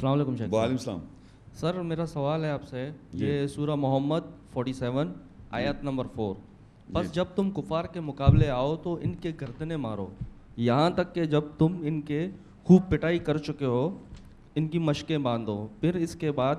السلام علیکم شیخ. وعلیکم السلام. سر میرا سوال ہے آپ سے, یہ سورہ محمد 47 آیت نمبر 4, بس جب تم کفار کے مقابلے آؤ تو ان کے گردنیں مارو یہاں تک کہ جب تم ان کے خوب پٹائی کر چکے ہو, ان کی مشقیں باندھو, پھر اس کے بعد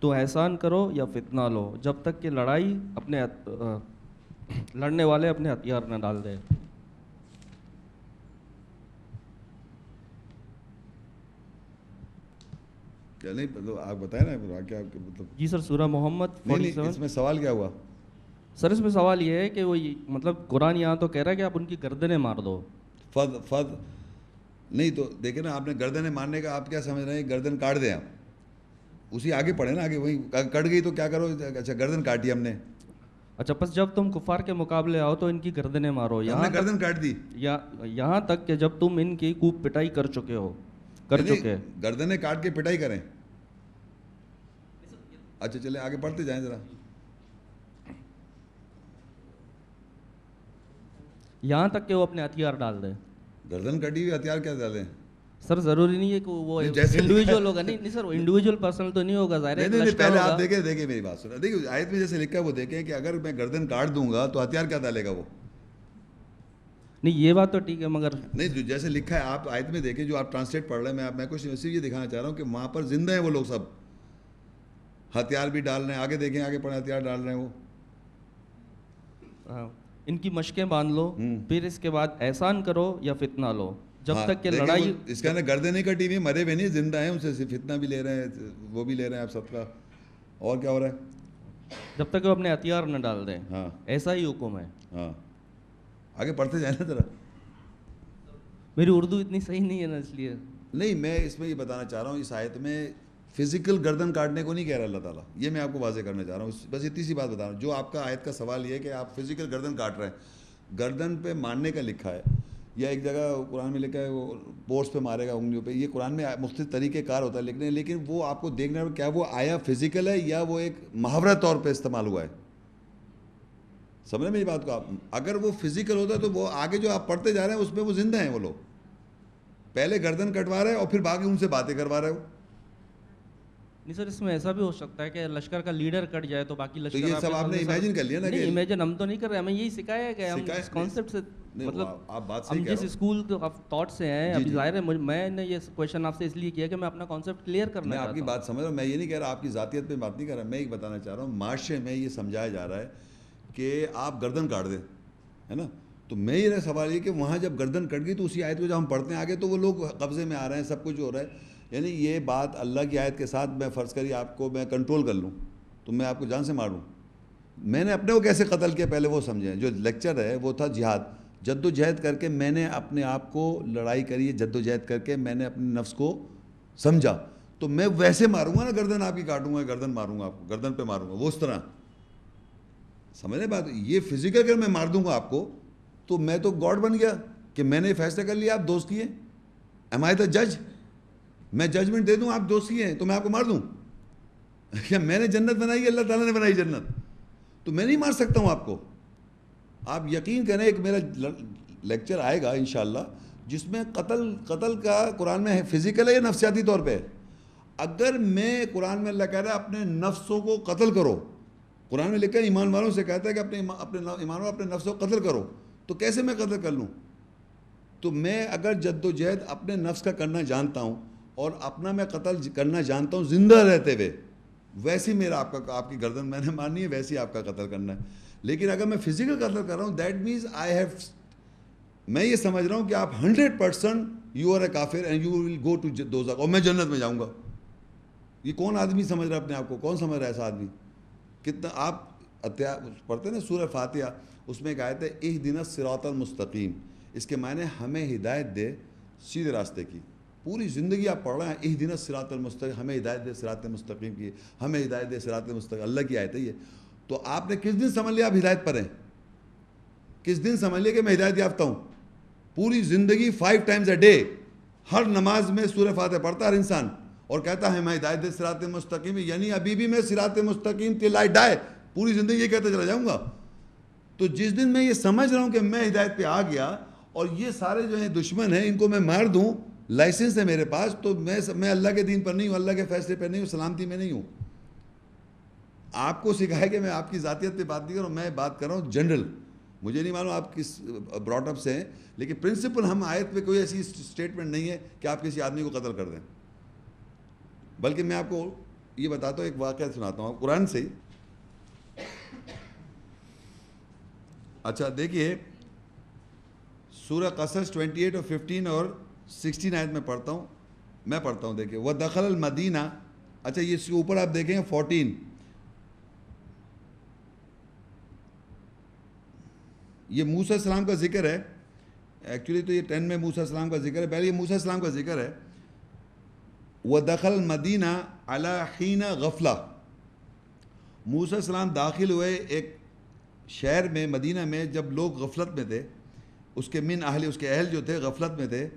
تو احسان کرو یا فتنہ لو جب تک کہ لڑنے والے اپنے ہتھیار نہ ڈال دیں. کیا نہیں مطلب آپ بتائیں نا کیا مطلب. جی سر, سورہ محمد 47. اس میں سوال کیا ہوا سر اس میں سوال یہ ہے کہ وہ مطلب قرآن یہاں تو کہہ رہا ہے کہ آپ ان کی گردنیں مار دو. فض نہیں تو دیکھیں نا, آپ نے گردنیں مارنے کا آپ کیا سمجھ رہے ہیں, گردن کاٹ دیں آپ, اسی آگے پڑھے نا, آگے وہی کٹ گئی تو کیا کرو, اچھا گردن کاٹی ہم نے. اچھا بس جب تم کفار کے مقابلے آؤ تو ان کی گردنیں مارو گردن کاٹ دی یہاں تک کہ جب تم ان کی خوب پٹائی کر چکے ہو. گردنیں کاٹ کے پٹائی کریں. اچھا چلے آگے پڑھتے جائیں ذرا. یہاں تک کہ وہ اپنے ہتھیار ڈال دیں. گردن کٹی ہوئی ہتھیار کیا ڈالیں سر؟ ضروری نہیں ہے کہ وہ انڈیویجول ہوگا. نہیں سر, وہ انڈیویجول پرسنل تو نہیں ہوگا, ظاہر ہے. نہیں پہلے آپ دیکھیں میری بات سنیں, دیکھیے آیت میں جیسے لکھا ہے وہ دیکھیں کہ اگر میں گردن کاٹ دوں گا تو ہتھیار کیا ڈالے گا وہ. نہیں یہ بات تو ٹھیک ہے, مگر نہیں جیسے لکھا ہے آپ آیت میں دیکھیں, جو آپ ٹرانسلیٹ پڑھ رہے ہیں, میں کچھ صرف یہ دکھانا چاہ رہا ہوں کہ وہاں پر زندہ ہیں وہ لوگ سب, ہتھیار بھی ڈال رہے ہیں. آگے دیکھیں, آگے پڑھیں, ہتھیار ڈال رہے ہیں وہ. ان کی مشقیں باندھ لو, پھر اس کے بعد احسان کرو یا فتنہ لو جب تک کہ لڑائی. اس کا نا گردن نہیں کٹی ہوئی, مرے ہوئے نہیں, زندہ ہیں, ان سے فتنہ بھی لے رہے ہیں, وہ بھی لے رہے ہیں آپ سب کا. اور کیا ہو رہا ہے؟ جب تک وہ اپنے ہتھیار نہ ڈال دیں. ہاں ایسا ہی حکم ہے. ہاں آگے پڑھتے جائیں نا ذرا. میری اردو اتنی صحیح نہیں ہے نا, اس لیے نہیں میں اس میں یہ بتانا چاہ رہا ہوں, اس آیت میں فزیکل گردن کاٹنے کو نہیں کہہ رہا اللہ تعالیٰ, یہ میں آپ کو واضح کرنا چاہ رہا ہوں. بس اتنی سی بات بتا رہا ہوں. جو آپ کا آیت کا سوال یہ ہے کہ آپ فزیکل گردن کاٹ رہے ہیں, گردن پہ مارنے کا لکھا ہے, یا ایک جگہ قرآن میں لکھا ہے وہ بورڈس پہ مارے گا, انگلیوں پہ. یہ قرآن میں مختلف طریقے کار ہوتا ہے لکھنے, لیکن وہ آپ کو دیکھنا ہے کیا وہ آیا فزیکل ہے یا وہ ایک محاورہ طور پہ استعمال ہوا ہے. سمجھے میری بات کو آپ؟ اگر وہ فزیکل ہوتا ہے تو وہ آگے جو آپ پڑھتے جا رہے ہیں اس میں وہ زندہ ہیں وہ لوگ. پہلے گردن کٹوا رہے ہیں اور پھر باقی ان سے باتیں کروا رہے ہو. نہیں سر, اس میں ایسا بھی ہو سکتا ہے کہ لشکر کا لیڈر کٹ جائے تو باقی لشکر. تو یہ سب آپ نے امیجن کر لیا نا. نہیں امیجن ہم تو نہیں کر رہے, ہمیں یہی سکھایا ہے کہ ہم اس کانسیپٹ سے, مطلب آپ بات ہم جس اسکول آف تھاٹ سے ہیں. ابھی ظاہر ہے میں نے یہ کویشچن آپ سے اس لیے کیا کہ میں اپنا کانسیپٹ کلیئر کرنا چاہتا ہوں. میں آپ کی بات سمجھ رہا ہوں, میں یہ نہیں کہہ رہا آپ کی ذاتیت پہ بات نہیں کر رہا. میں ایک بتانا چاہ رہا ہوں, معاشرے میں یہ سمجھایا جا رہا ہے کہ آپ گردن کاٹ دیں, ہے نا. تو میرا سوال یہ کہ وہاں جب گردن کٹ گئی تو اسی آیت کو جب ہم پڑھتے ہیں آگے تو وہ لوگ قبضے میں آ رہے ہیں, سب کچھ ہو رہا ہے. یعنی یہ بات اللہ کی آیت کے ساتھ میں فرض کری آپ کو میں کنٹرول کر لوں تو میں آپ کو جان سے ماروں. میں نے اپنے کو کیسے قتل کیا پہلے وہ سمجھیں. جو لیکچر ہے وہ تھا جہاد, جد و جہد کر کے میں نے اپنے آپ کو لڑائی کری, جد و جہد کر کے میں نے اپنے نفس کو سمجھا, تو میں ویسے ماروں گا نا, گردن آپ کی کاٹوں گا, گردن ماروں گا آپ کو, گردن پہ ماروں گا وہ اس طرح. سمجھ رہے بات؟ یہ فزیکل اگر میں مار دوں گا آپ کو تو میں تو گاڈ بن گیا کہ میں نے فیصلہ کر لیا آپ دوست کیے. ایم آئی دا جج؟ میں ججمنٹ دے دوں آپ دوست کیے ہیں تو میں آپ کو مار دوں؟ کیا میں نے جنت بنائی ہے, اللہ تعالیٰ نے بنائی جنت, تو میں نہیں مار سکتا ہوں آپ کو. آپ یقین کریں, ایک میرا لیکچر آئے گا انشاءاللہ جس میں قتل کا قرآن میں ہے فزیکل ہے یا نفسیاتی طور پہ. اگر میں قرآن میں اللہ کہہ رہا ہے اپنے نفسوں کو قتل کرو, قرآن میں لکھا ہے ایمان والوں سے کہتا ہے کہ اپنے ایمان والوں اپنے نفس کو قتل کرو, تو کیسے میں قتل کر لوں؟ تو میں اگر جد و جہد اپنے نفس کا کرنا جانتا ہوں اور اپنا میں قتل کرنا جانتا ہوں زندہ رہتے ہوئے, ویسی میرا آپ کی گردن میں نے مارنی ہے, ویسی آپ کا قتل کرنا ہے. لیکن اگر میں فزیکل قتل کر رہا ہوں دیٹ مینس میں یہ سمجھ رہا ہوں کہ آپ 100% یو آر اے کافر and you will go to دوزخ, اور میں جنت میں جاؤں گا. یہ کون آدمی سمجھ رہا ہے اپنے آپ کو؟ کون سمجھ رہا ہے ایسا آدمی؟ کتنا آپ پڑھتے ہیں نا سورہ فاتحہ, اس میں ایک آیت ہے اہدنا الصراط المستقیم. اس کے معنی ہمیں ہدایت دے سیدھے راستے کی. پوری زندگی آپ پڑھ رہے ہیں اہدنا الصراط المستقیم, ہمیں ہدایت دے صراط مستقیم کی, ہمیں ہدایت دے صراط مستقیم. اللہ کی آیت ہے یہ. تو آپ نے کس دن سمجھ لیا آپ ہدایت پر ہیں؟ کس دن سمجھ لیا کہ میں ہدایت یافتہ ہوں؟ پوری زندگی 5 times a day ہر نماز میں سورہ فاتحہ پڑھتا ہر انسان اور کہتا ہے میں ہدایت دے صراط مستقیم, یعنی ابھی بھی میں صراط مستقیم till I die پوری زندگی یہ کہتا چلا جاؤں گا. تو جس دن میں یہ سمجھ رہا ہوں کہ میں ہدایت پہ آ گیا اور یہ سارے جو ہیں دشمن ہیں ان کو میں مار دوں, لائسنس ہے میرے پاس, تو میں اللہ کے دین پر نہیں ہوں, اللہ کے فیصلے پر نہیں ہوں, سلامتی میں نہیں ہوں. آپ کو سکھایا کہ میں آپ کی ذاتیت پہ بات نہیں کر رہا ہوں, میں بات کر رہا ہوں جنرل. مجھے نہیں معلوم آپ کس براٹ اپ سے ہیں, لیکن پرنسپل ہم آیت میں کوئی ایسی اسٹیٹمنٹ نہیں ہے کہ آپ کسی آدمی کو قتل کر دیں. بلکہ میں آپ کو یہ بتاتا ہوں, ایک واقعہ سناتا ہوں قرآن سے ہی. اچھا دیکھیے, سورہ قصص 28 اور 15 اور 16 آیت میں پڑھتا ہوں, دیکھیے وَدَخَلَ الْمَدِینَةَ. اچھا یہ اس کے اوپر آپ دیکھیں 14, یہ موسیٰ السلام کا ذکر ہے. ایکچولی تو یہ 10 میں موسیٰ السلام کا ذکر ہے, پہلے یہ موسیٰ السلام کا ذکر ہے. وَدَخَلَ الْمَدِینَةَ عَلَى حِینَ غَفْلَةٍ. موسیٰ السلام داخل ہوئے ایک شہر میں, مدینہ میں, جب لوگ غفلت میں تھے. اس کے اس کے اہل جو تھے غفلت میں تھے.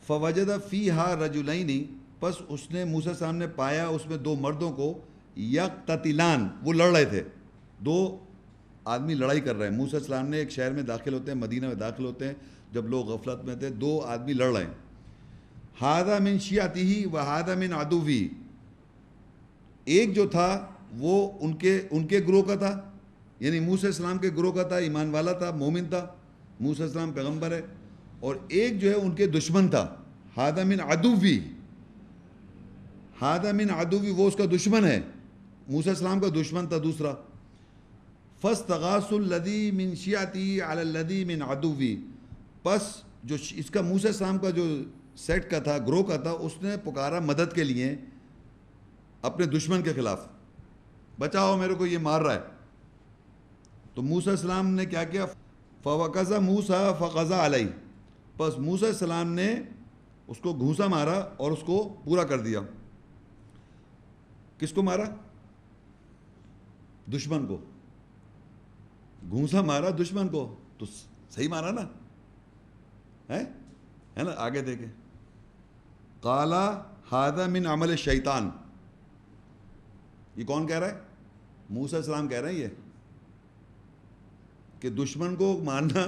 فَوَجَدَ فِيهَا رَجُلَيْنِ. پس اس نے موسیٰ السلام نے پایا اس میں دو مردوں کو, یقتتلان, وہ لڑ رہے تھے, دو آدمی لڑائی کر رہے ہیں. موسیٰ السلام نے ایک شہر میں داخل ہوتے ہیں, مدینہ میں داخل ہوتے ہیں, جب لوگ غفلت میں تھے, دو آدمی لڑ رہے ہیں. هَذَا مِن شِیَعَتِهِ وَهَذَا مِن عَدُوِّهِ. ایک جو تھا وہ ان کے گروہ کا تھا, یعنی موسیٰ السلام کے گروہ کا تھا, ایمان والا تھا, مومن تھا, موسیٰ السلام پیغمبر ہے. اور ایک جو ہے ان کے دشمن تھا. هَذَا مِن عَدُوِّهِ, هَذَا مِن عَدُوِّهِ, وہ اس کا دشمن ہے, موسیٰ السلام کا دشمن تھا دوسرا. فَاسْتَغَاثُوا الَّذِي مِن شِیَعَتِهِ عَلَى الَّذِي مِن عَدُوِّهِ. پس جو اس کا موسیٰ السلام کا جو سیٹ کا تھا, گروہ کا تھا, اس نے پکارا مدد کے لیے اپنے دشمن کے خلاف, بچاؤ میرے کو, یہ مار رہا ہے. تو موسیٰ السلام نے کیا کیا؟ فَوَقَزَ مُوسَىٰ فَقَزَ عَلَيْهِ. پس موسیٰ السلام نے اس کو گھونسا مارا اور اس کو پورا کر دیا. کس کو مارا؟ دشمن کو. گھونسا مارا دشمن کو, تو صحیح مارا نا, ہے نا. آگے دیکھیں, قَالَ هَذَا مِنْ عَمَلِ الشَّیطان. یہ کون کہہ رہا ہے؟ موسیٰ السلام کہہ رہے ہیں یہ, کہ دشمن کو مارنا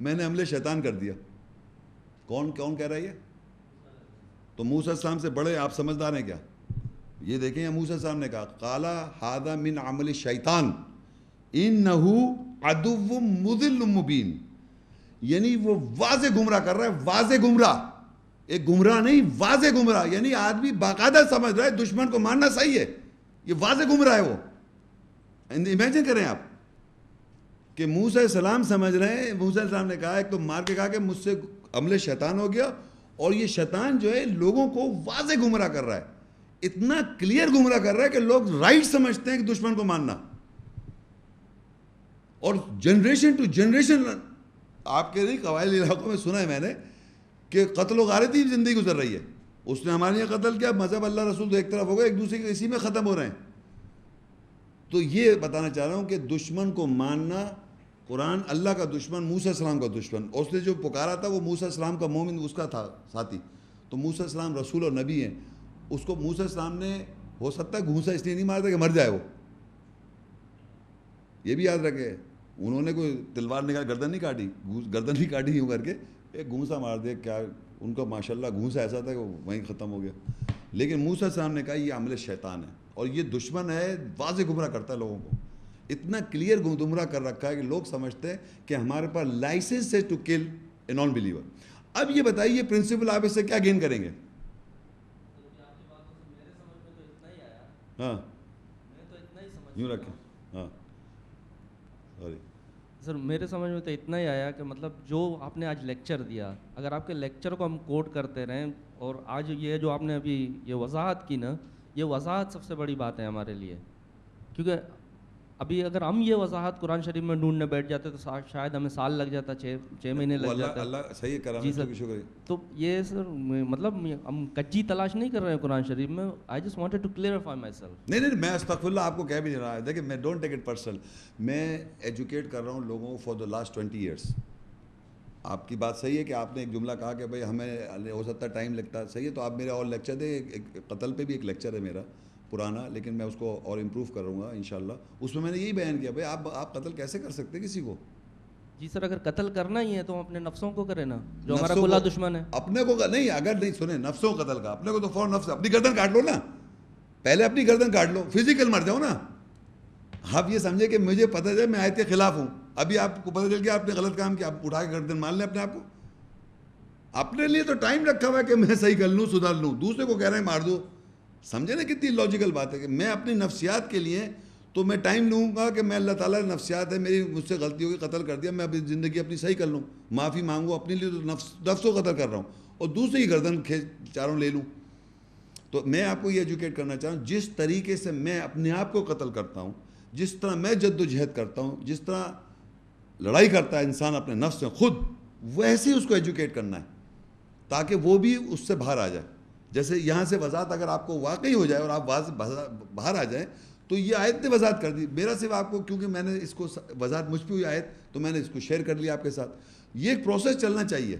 میں نے عمل شیطان کر دیا. کون کہہ رہا ہے یہ؟ تو موسیٰ السلام سے بڑے آپ سمجھدار ہیں کیا؟ یہ دیکھیں, یہ موسیٰ السلام نے کہا قَالَ هَذَا مِنْ عَمَلِ الشَّیطان إِنَّهُ عَدُوٌّ مُضِلٌّ مُبِینٌ. یعنی وہ واضح گمراہ کر رہا ہے, واضح گمراہ, ایک گمراہ نہیں, واضح گمراہ. یعنی آدمی باقاعدہ سمجھ رہا ہے دشمن کو مارنا صحیح ہے, یہ واضح گمراہ ہے وہ. امیجن کریں آپ کہ موسیٰ السلام سمجھ رہے ہیں, موسیٰ السلام نے کہا, ایک تو مار کے کہا کہ مجھ سے عمل شیطان ہو گیا, اور یہ شیطان جو ہے لوگوں کو واضح گمراہ کر رہا ہے, اتنا کلیئر گمراہ کر رہا ہے کہ لوگ رائٹ سمجھتے ہیں کہ دشمن کو ماننا. اور جنریشن ٹو جنریشن, آپ کے نہیں قبائلی علاقوں میں سنا ہے میں نے کہ قتل و غارتی زندگی گزر رہی ہے. اس نے ہمارے یہاں قتل کیا, مذہب اللہ رسول تو ایک طرف ہو گئے, ایک دوسرے کے اسی میں ختم ہو رہے ہیں. تو یہ بتانا چاہ رہا ہوں کہ دشمن کو ماننا, قرآن اللہ کا دشمن, موسیٰ السلام کا دشمن, اور اس نے جو پکارا تھا وہ موسیٰ السلام کا مومن, اس کا تھا ساتھی. تو موسیٰ السلام رسول اور نبی ہیں, اس کو موسیٰ السلام نے ہو سکتا ہے گھونسا اس لیے نہیں مارتا کہ مر جائے وہ, یہ بھی یاد رکھے. انہوں نے کوئی تلوار نکال گردن نہیں کاٹی, گردن نہیں کاٹی یوں کر کے, ایک گھونسا مار دیا. کیا ان کا ماشاءاللہ گھونسا ایسا تھا کہ وہ وہیں ختم ہو گیا. لیکن موسیٰ السلام نے کہا یہ عمل شیطان ہے, اور یہ دشمن ہے, واضح گمراہ کرتا ہے لوگوں کو, اتنا کلیئر گمراہ کر رکھا ہے کہ لوگ سمجھتے ہیں کہ ہمارے پاس لائسنس ہے to kill a non believer. اب یہ بتائیے یہ پرنسپل آپ اس سے کیا گین کریں گے؟ ہاں یوں رکھیں. ہاں سوری سر, میرے سمجھ میں تو اتنا ہی آیا کہ مطلب جو آپ نے آج لیکچر دیا, اگر آپ کے لیکچر کو ہم کوٹ کرتے رہیں, اور آج یہ جو آپ نے ابھی یہ وضاحت کی نا, یہ وضاحت سب سے بڑی بات ہے ہمارے لیے. کیونکہ ابھی اگر ہم یہ وضاحت قرآن شریف میں ڈھونڈنے بیٹھ جاتے تو شاید ہمیں سال لگ جاتا, 6 مہینے لگ جاتے. اللہ صحیح کرا. جی سر, شکریہ. تو یہ سر مطلب ہم کچی تلاش نہیں کر رہے ہیں قرآن شریف میں. I just wanted to clarify myself. نہیں میں استغفر اللہ آپ کو کہہ بھی نہیں رہا ہے. دیکھیں میں ڈونٹ ٹیک اٹ پرسنل, میں ایجوکیٹ کر رہا ہوں لوگوں کو فار دا لاسٹ 20 ایئرس. آپ کی بات صحیح ہے کہ آپ نے ایک جملہ کہا کہ بھائی ہمیں ہو سکتا ہے ٹائم لگتا ہے, صحیح ہے. تو آپ میرا اور لیکچر دیں, ایک قتل پہ بھی ایک لیکچر ہے میرا پرانا, لیکن میں اس کو اور امپروو کروں گا انشاءاللہ. اس میں نے یہی بیان کیا بھائی آپ قتل کیسے کر سکتے کسی کو, جی سر اگر قتل کرنا ہی ہے تو ہم اپنے نفسوں کو کریں نا جو ہمارا نفسوں کھلا کو- دشمن ہے. اپنے کو نہیں، اگر نہیں سنیں نفسوں کو قتل کا، اپنے کو تو فوراً نفس اپنی گردن کاٹ لو نا، پہلے اپنی گردن کاٹ لو، فزیکل مر جاؤ نا. آپ یہ سمجھے کہ مجھے پتہ چلے میں آیت کے خلاف ہوں، ابھی آپ کو پتہ چل گیا آپ نے غلط کام کیا، آپ اٹھا کے گردن مان لیں اپنے آپ کو. اپنے لیے تو ٹائم رکھا ہوا ہے کہ میں صحیح کر لوں، سدھر لوں، دوسرے کو کہہ رہے ہیں مار دو. سمجھے نا کتنی لاجیکل بات ہے کہ میں اپنی نفسیات کے لیے تو میں ٹائم لوں گا کہ میں اللہ تعالیٰ نفسیات ہے میری، مجھ سے غلطی ہوگی، قتل کر دیا، میں اپنی زندگی اپنی صحیح کر لوں، معافی مانگوں اپنے لیے، تو نفس کو قتل کر رہا ہوں اور دوسری کی گردن چاروں لے لوں. تو میں آپ کو یہ ایجوکیٹ کرنا چاہوں، جس طریقے سے میں اپنے آپ کو قتل کرتا ہوں، جس طرح میں جد و جہد کرتا ہوں، جس طرح لڑائی کرتا ہے انسان اپنے نفس سے خود، ویسے ہی اس کو ایجوکیٹ کرنا ہے تاکہ وہ بھی اس سے باہر آ جائے. جیسے یہاں سے وضاحت اگر آپ کو واقعی ہو جائے اور آپ باہر آ جائیں تو یہ آیت نے وضاحت کر دی. میرا صرف آپ کو، کیونکہ میں نے اس کو وضاحت مجھ پہ ہوئی آیت تو میں نے اس کو شیئر کر لیا آپ کے ساتھ. یہ ایک پروسیس چلنا چاہیے.